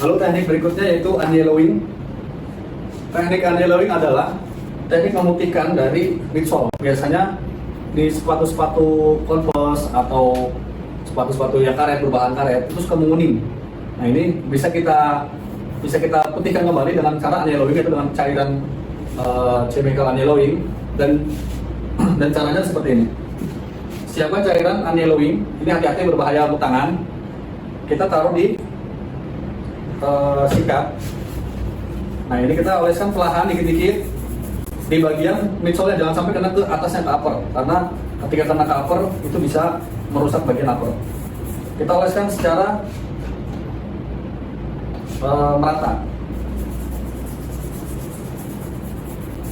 Lalu teknik berikutnya yaitu unyellowing. Teknik unyellowing adalah teknik memutihkan dari midsole. Biasanya di sepatu-sepatu Converse atau sepatu-sepatu yang karet, berbahan karet itu suka menguning. Nah ini bisa kita putihkan kembali dengan cara unyellowing, yaitu dengan cairan chemical unyellowing, dan caranya seperti ini. Siapkan cairan unyellowing, ini hati-hati berbahaya untuk tangan. Kita taruh di sikat. Nah ini kita oleskan perlahan dikit-dikit di bagian midsole, jangan sampai kena ke atasnya, ke upper, karena ketika kena ke upper itu bisa merusak bagian upper. Kita oleskan secara merata,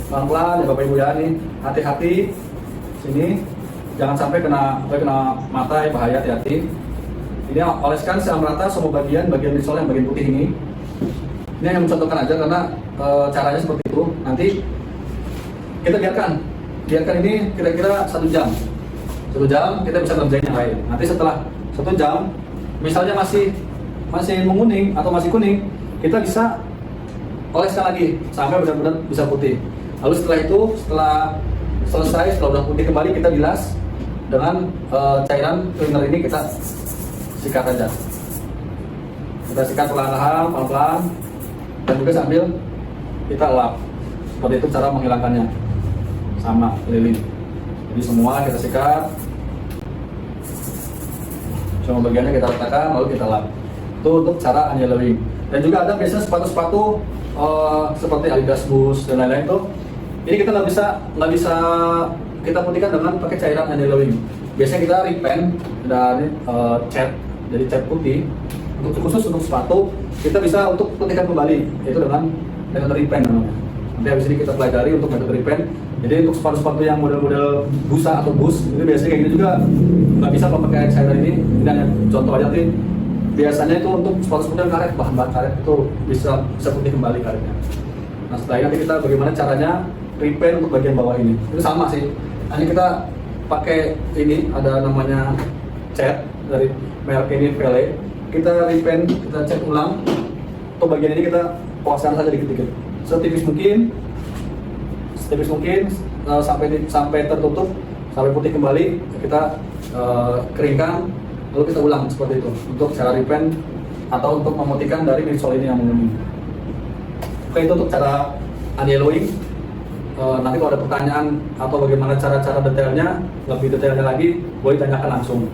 pelan-pelan ya Bapak Ibu ya. Nih hati-hati sini, jangan sampai kena mata ya, bahaya, hati-hati. Ini oleskan secara merata semua bagian midsole yang bagian putih ini. Ini hanya mencontohkan aja karena caranya seperti itu. Nanti kita biarkan ini kira-kira 1 jam. 1 jam kita bisa ngerjain yang lain. Nanti setelah 1 jam, misalnya masih menguning atau masih kuning, kita bisa oleskan lagi sampai benar-benar bisa putih. Lalu setelah itu, setelah selesai, setelah udah putih kembali, kita bilas dengan cairan cleaner ini, kita sikat aja. Kita sikat perlahan-lahan, pelan-pelan, dan juga sambil kita lap. Seperti itu cara menghilangkannya. Sama lilin. Jadi semua kita sikat, semua bagiannya kita ratakan, lalu kita lap. Itu untuk cara unyellowing. Dan juga ada biasanya sepatu-sepatu seperti Adidas Boost dan lain-lain tuh. Ini kita nggak bisa kita putihkan dengan pakai cairan unyellowing. Biasanya kita repaint dari cat, jadi cat putih. Untuk khusus untuk sepatu kita bisa untuk putihkan kembali, yaitu dengan repaint namanya. Nanti habis ini kita pelajari untuk metode repaint. Jadi untuk sepatu-sepatu yang model-model busa atau boost itu biasanya kayak gitu juga nggak bisa kalau pakai cairan ini. Ini hanya contoh aja nanti. Biasanya itu untuk sepatu-sepatu yang karet, bahan karet itu bisa putih kembali karetnya. Nah setelah ini nanti kita bagaimana caranya repaint untuk bagian bawah ini. Itu sama sih. Nanti kita pakai ini, ada namanya cat dari merek ini, Vele. Kita repaint, kita cat ulang. Untuk bagian ini kita puaskan saja dikit-dikit, setipis mungkin sampai tertutup, sampai putih kembali. Kita keringkan, lalu kita ulang seperti itu untuk cara repaint atau untuk memutihkan dari midsole ini yang menguning. Oke, itu untuk cara unyellowing. Nanti kalau ada pertanyaan atau bagaimana cara-cara detailnya, lebih detailnya lagi, boleh tanyakan langsung.